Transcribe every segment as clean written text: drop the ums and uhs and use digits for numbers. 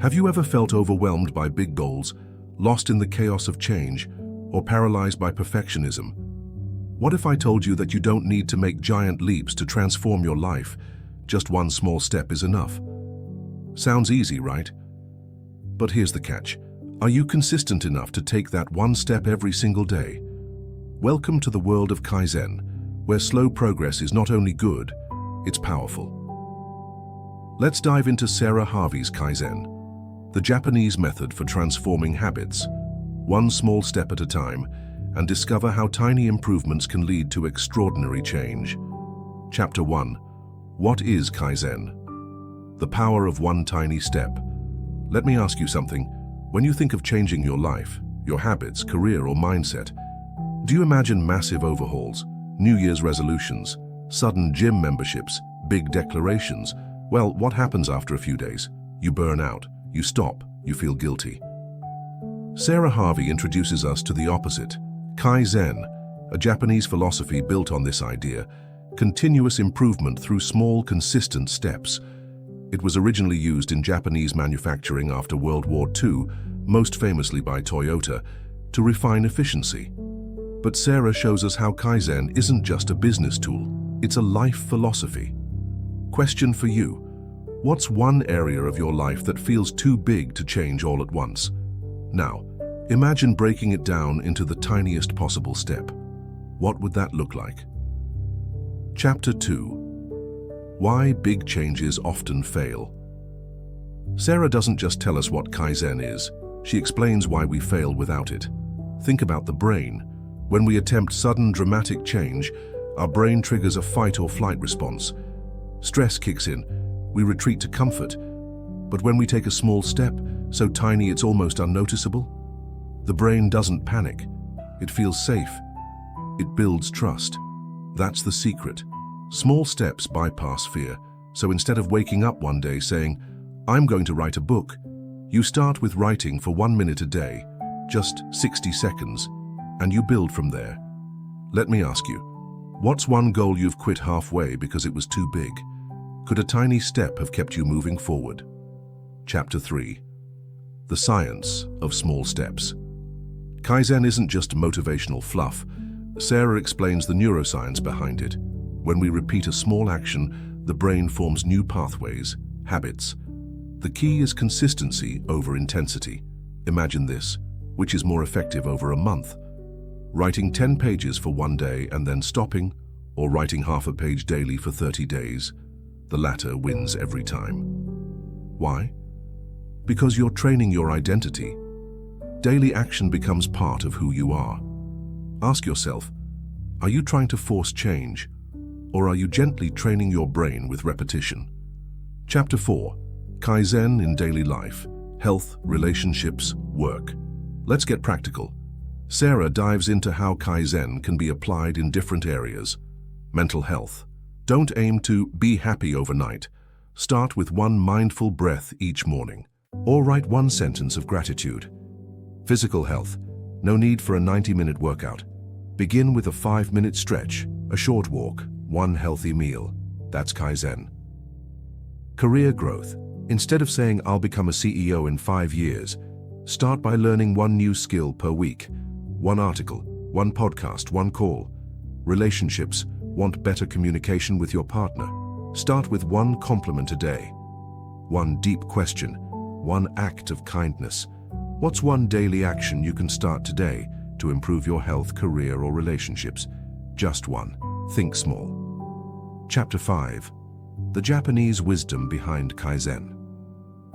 Have you ever felt overwhelmed by big goals, lost in the chaos of change, or paralyzed by perfectionism? What if I told you that you don't need to make giant leaps to transform your life? Just one small step is enough. Sounds easy, right? But here's the catch. Are you consistent enough to take that one step every single day? Welcome to the world of Kaizen, where slow progress is not only good, it's powerful. Let's dive into Sarah Harvey's Kaizen, the Japanese method for transforming habits, one small step at a time, and discover how tiny improvements can lead to extraordinary change. Chapter 1. What is Kaizen? The power of one tiny step. Let me ask you something. When you think of changing your life, your habits, career, or mindset, do you imagine massive overhauls, New Year's resolutions, sudden gym memberships, big declarations? Well, what happens after a few days? You burn out, you stop, you feel guilty. Sarah Harvey introduces us to the opposite. Kaizen, a Japanese philosophy built on this idea, continuous improvement through small, consistent steps. It was originally used in Japanese manufacturing after World War II, most famously by Toyota, to refine efficiency. But Sarah shows us how Kaizen isn't just a business tool, it's a life philosophy. Question for you. What's one area of your life that feels too big to change all at once? Now, imagine breaking it down into the tiniest possible step. What would that look like? Chapter 2. Why big changes often fail. Sarah doesn't just tell us what Kaizen is, she explains why we fail without it. Think about the brain. When we attempt sudden, dramatic change, our brain triggers a fight or flight response. Stress kicks in, we retreat to comfort. But when we take a small step, so tiny it's almost unnoticeable, the brain doesn't panic. It feels safe. It builds trust. That's the secret. Small steps bypass fear. So instead of waking up one day saying, "I'm going to write a book," you start with writing for 1 minute a day, just 60 seconds, and you build from there. Let me ask you, what's one goal you've quit halfway because it was too big? Could a tiny step have kept you moving forward? Chapter 3. The science of small steps. Kaizen isn't just motivational fluff. Sarah explains the neuroscience behind it. When we repeat a small action, the brain forms new pathways, habits. The key is consistency over intensity. Imagine this, which is more effective over a month? Writing 10 pages for one day and then stopping, or writing half a page daily for 30 days? The latter wins every time. Why? Because you're training your identity. Daily action becomes part of who you are. Ask yourself, are you trying to force change, or are you gently training your brain with repetition? Chapter 4. Kaizen in daily life, health, relationships, work. Let's get practical. Sarah dives into how Kaizen can be applied in different areas. Mental health. Don't aim to be happy overnight. Start with one mindful breath each morning, or write one sentence of gratitude. Physical health. No need for a 90-minute workout. Begin with a 5-minute stretch, a short walk, one healthy meal. That's Kaizen. Career growth. Instead of saying, "I'll become a CEO in 5 years," start by learning one new skill per week. One article, one podcast, one call. Relationships. Want better communication with your partner? Start with one compliment a day. One deep question, one act of kindness. What's one daily action you can start today to improve your health, career, or relationships? Just one. Think small. Chapter 5. The Japanese wisdom behind Kaizen.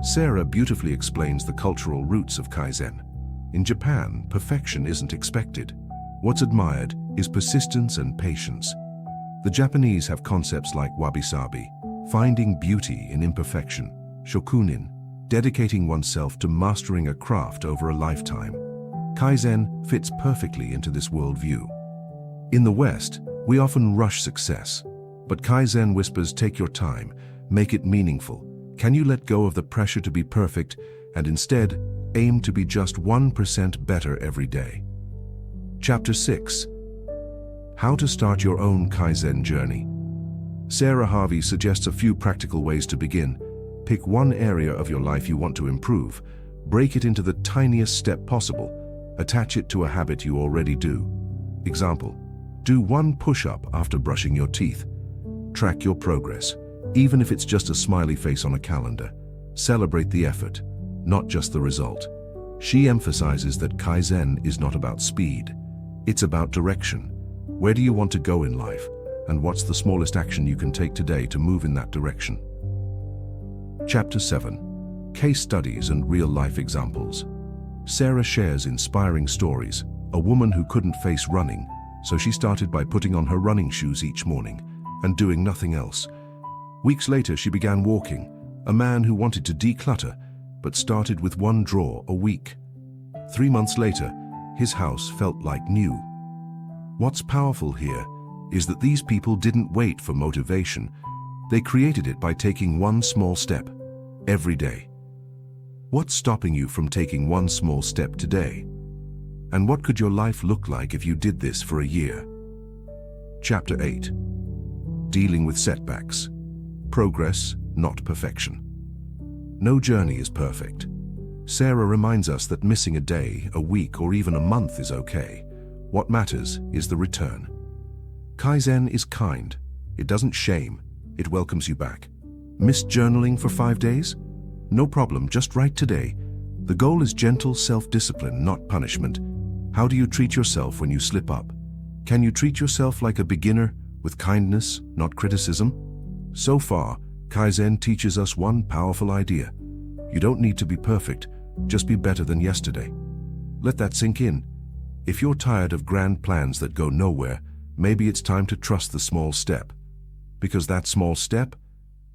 Sarah beautifully explains the cultural roots of Kaizen. In Japan, perfection isn't expected. What's admired is persistence and patience. The Japanese have concepts like wabi-sabi, finding beauty in imperfection, shokunin, dedicating oneself to mastering a craft over a lifetime. Kaizen fits perfectly into this worldview. In the West, we often rush success, but Kaizen whispers, take your time, make it meaningful. Can you let go of the pressure to be perfect and instead aim to be just 1% better every day? Chapter 6. How to start your own Kaizen journey. Sarah Harvey suggests a few practical ways to begin. 1. Start with one small step. 2. Start with one healthy meal. 3. Write one sentence of gratitude. 4. Begin with a 5-minute stretch, a short walk, one healthy meal. That's Kaizen. Career growth. Instead of saying, "I'll become a CEO in 5 years," start by learning one new skill per week. One article, one podcast, one call. Relationships. Want better communication with your partner? Start with one compliment a day. One deep question, one act of kindness. Pick one area of your life you want to improve. Break it into the tiniest step possible. Attach it to a habit you already do. Example: do one push-up after brushing your teeth. Track your progress, even if it's just a smiley face on a calendar. Celebrate the effort, not just the result. She emphasizes that Kaizen is not about speed. It's about direction. Where do you want to go in life? And what's the smallest action you can take today to move in that direction? Chapter 7. Case studies and real-life examples. Sarah shares inspiring stories. A woman who couldn't face running, so she started by putting on her running shoes each morning and doing nothing else. Weeks later, she began walking. A man who wanted to declutter, but started with one drawer a week. 3 months later, his house felt like new. What's powerful here is that these people didn't wait for motivation. They created it by taking one small step every day. What's stopping you from taking one small step today? And what could your life look like if you did this for a year? Chapter 8. Dealing with setbacks. Progress, not perfection. No journey is perfect. Sarah reminds us that missing a day, a week, or even a month is okay. What matters is the return. Kaizen is kind. It doesn't shame. It welcomes you back. Missed journaling for 5 days? No problem, just write today. The goal is gentle self-discipline, not punishment. How do you treat yourself when you slip up? Can you treat yourself like a beginner, with kindness, not criticism? So far, Kaizen teaches us one powerful idea. You don't need to be perfect, just be better than yesterday. Let that sink in. If you're tired of grand plans that go nowhere, maybe it's time to trust the small step. Because that small step,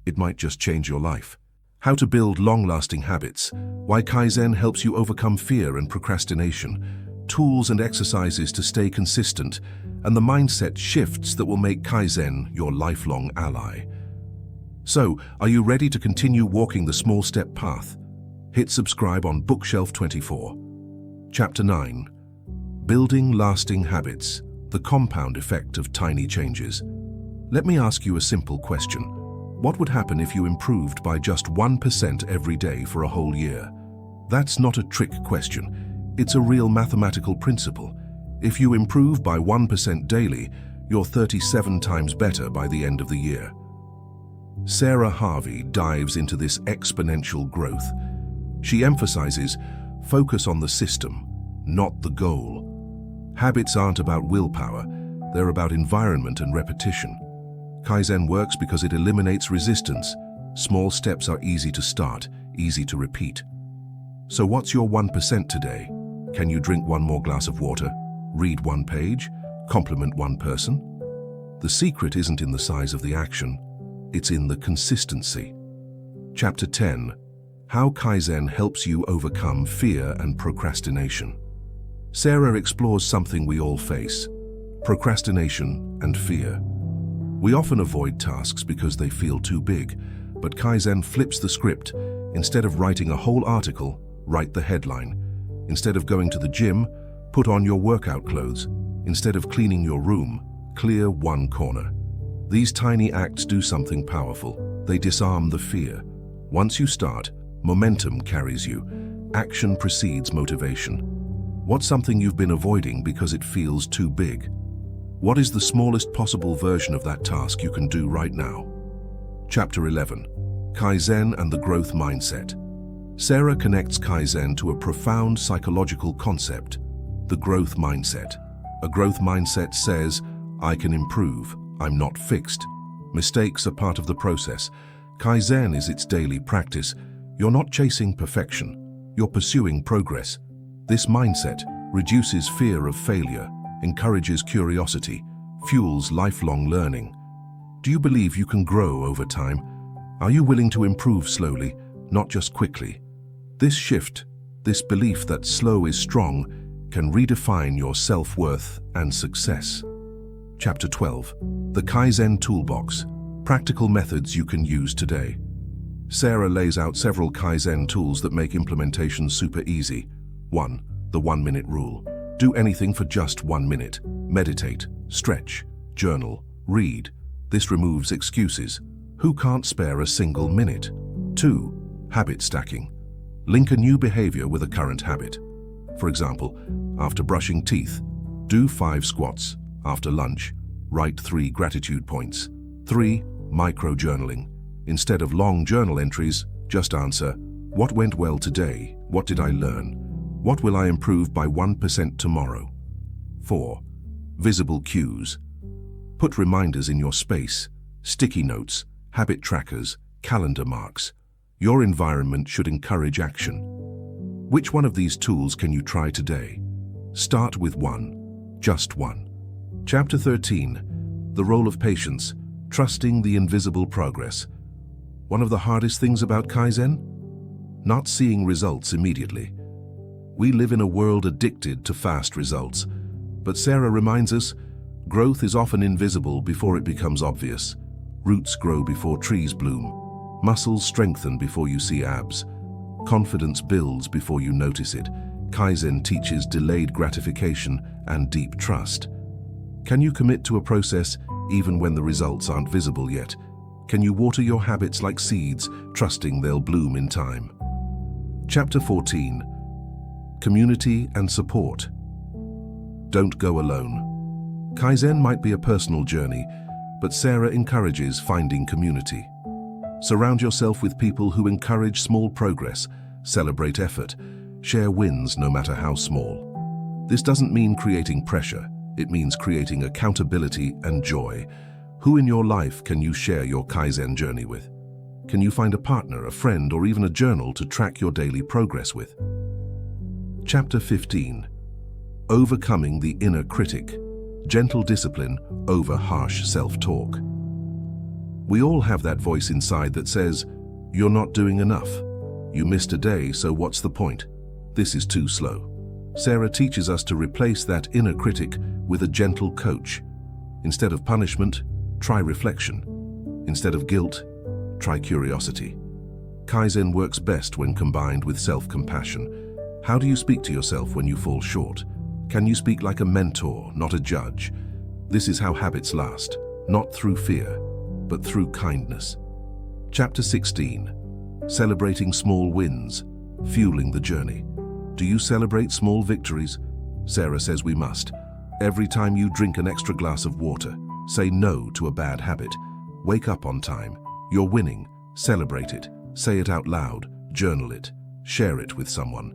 it might just change your life. How to build long-lasting habits. Why Kaizen helps you overcome fear and procrastination. Tools and exercises to stay consistent, and the mindset shifts that will make Kaizen your lifelong ally. So, are you ready to continue walking the small step path? Hit subscribe on Bookshelf 24. Chapter 9. Building lasting habits. The compound effect of tiny changes. Let me ask you a simple question. What would happen if you improved by just 1% every day for a whole year? That's not a trick question. It's a real mathematical principle. If you improve by 1% daily, you're 37 times better by the end of the year. Sarah Harvey dives into this exponential growth. She emphasizes, focus on the system, not the goal. Habits aren't about willpower, they're about environment and repetition. Kaizen works because it eliminates resistance. Small steps are easy to start, easy to repeat. So what's your 1% today? Can you drink one more glass of water? Read one page? Compliment one person? The secret isn't in the size of the action, it's in the consistency. Chapter 10. How Kaizen helps you overcome fear and procrastination. Sarah explores something we all face: procrastination and fear. We often avoid tasks because they feel too big, but Kaizen flips the script. Instead of writing a whole article, write the headline. Instead of going to the gym, put on your workout clothes. Instead of cleaning your room, clear one corner. These tiny acts do something powerful. They disarm the fear. Once you start, momentum carries you. Action precedes motivation. What's something you've been avoiding because it feels too big? What is the smallest possible version of that task you can do right now? Chapter 11. Kaizen and the growth mindset. Sarah connects Kaizen to a profound psychological concept: the growth mindset. A growth mindset says, I can improve, I'm not fixed. Mistakes are part of the process. Kaizen is its daily practice. You're not chasing perfection, you're pursuing progress. This mindset reduces fear of failure, encourages curiosity, fuels lifelong learning. Do you believe you can grow over time? Are you willing to improve slowly, not just quickly? This shift, this belief that slow is strong, can redefine your self-worth and success. Chapter 12. The Kaizen Toolbox. Practical methods you can use today. Sarah lays out several Kaizen tools that make implementation super easy. 1. The 1-minute rule. Do anything for just 1 minute. Meditate, stretch, journal, read. This removes excuses. Who can't spare a single minute? 2. Habit stacking. Link a new behavior with a current habit. For example, after brushing teeth, do 5 squats. After lunch, write 3 gratitude points. 3. Micro-journaling. Instead of long journal entries, just answer, what went well today? What did I learn? What will I improve by 1% tomorrow? 4. Visible cues. Put reminders in your space, sticky notes, habit trackers, calendar marks. Your environment should encourage action. Which one of these tools can you try today? Start with one, just one. Chapter 13. The role of patience, trusting the invisible progress. One of the hardest things about Kaizen? Not seeing results immediately. We live in a world addicted to fast results, but Sarah reminds us, growth is often invisible before it becomes obvious. Roots grow before trees bloom. Muscles strengthen before you see abs. Confidence builds before you notice it. Kaizen teaches delayed gratification and deep trust. Can you commit to a process even when the results aren't visible yet? Can you water your habits like seeds, trusting they'll bloom in time? Chapter 14. Community and support. Don't go alone. Kaizen might be a personal journey, but Sarah encourages finding community. Surround yourself with people who encourage small progress, celebrate effort, share wins no matter how small. This doesn't mean creating pressure, it means creating accountability and joy. Who in your life can you share your Kaizen journey with? Can you find a partner, a friend, or even a journal to track your daily progress with? Chapter 15. Overcoming the inner critic. Gentle discipline over harsh self-talk. We all have that voice inside that says, "You're not doing enough. You missed a day, so what's the point? This is too slow." Sarah teaches us to replace that inner critic with a gentle coach. Instead of punishment, try reflection. Instead of guilt, try curiosity. Kaizen works best when combined with self-compassion. How do you speak to yourself when you fall short? Can you speak like a mentor, not a judge? This is how habits last, not through fear, but through kindness. Chapter 16. Celebrating small wins, fueling the journey. Do you celebrate small victories? Sarah says we must. Every time you drink an extra glass of water, say no to a bad habit. Wake up on time. You're winning. Celebrate it. Say it out loud. Journal it. Share it with someone.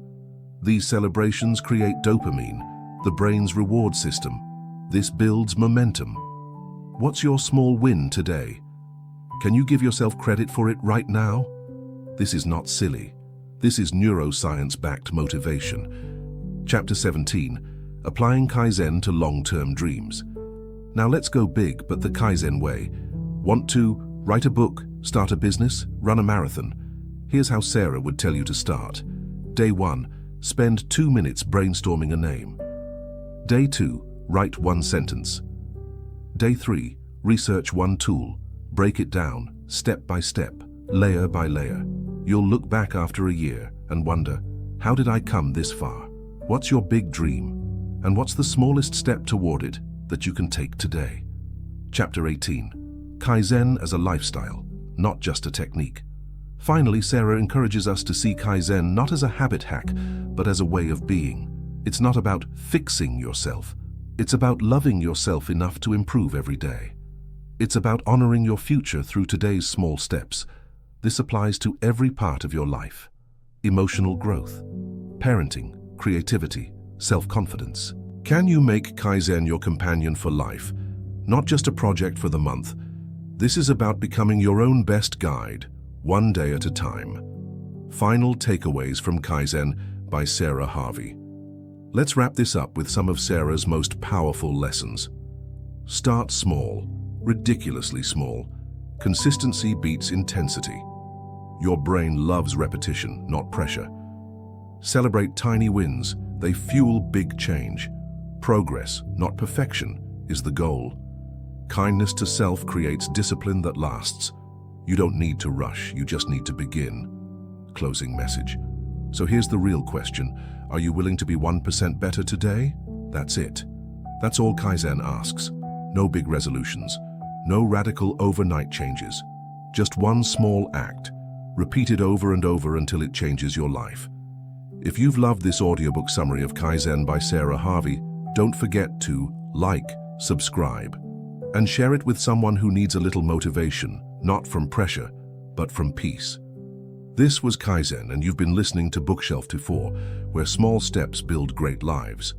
These celebrations create dopamine, the brain's reward system. This builds momentum. What's your small win today? Can you give yourself credit for it right now? This is not silly. This is neuroscience-backed motivation. Chapter 17. Applying Kaizen to long-term dreams. Now let's go big, but the Kaizen way. Want to write a book, start a business, run a marathon? Here's how Sarah would tell you to start. Day 1. Spend 2 minutes brainstorming a name. Day 2. Write 1 sentence. Day 3. Research 1 tool. Break it down, step by step, layer by layer. You'll look back after a year and wonder, how did I come this far? What's your big dream? And what's the smallest step toward it that you can take today? Chapter 18. Kaizen as a lifestyle, not just a technique. Finally, Sarah encourages us to see Kaizen not as a habit hack, but as a way of being. It's not about fixing yourself. It's about loving yourself enough to improve every day. It's about honoring your future through today's small steps. This applies to every part of your life. Emotional growth, parenting, creativity, self-confidence. Can you make Kaizen your companion for life, not just a project for the month? This is about becoming your own best guide, one day at a time. Final takeaways from Kaizen by Sarah Harvey. Let's wrap this up with some of Sarah's most powerful lessons. Start small, ridiculously small. Consistency beats intensity. Your brain loves repetition, not pressure. Celebrate tiny wins. They fuel big change. Progress, not perfection, is the goal. Kindness to self creates discipline that lasts. You don't need to rush, you just need to begin. Closing message. So here's the real question. Are you willing to be 1% better today? That's it. That's all Kaizen asks. No big resolutions. No radical overnight changes. Just one small act. Repeat it over and over until it changes your life. If you've loved this audiobook summary of Kaizen by Sarah Harvey, don't forget to like, subscribe, and share it with someone who needs a little motivation, not from pressure, but from peace. This was Kaizen, and you've been listening to Bookshelf 24, where small steps build great lives.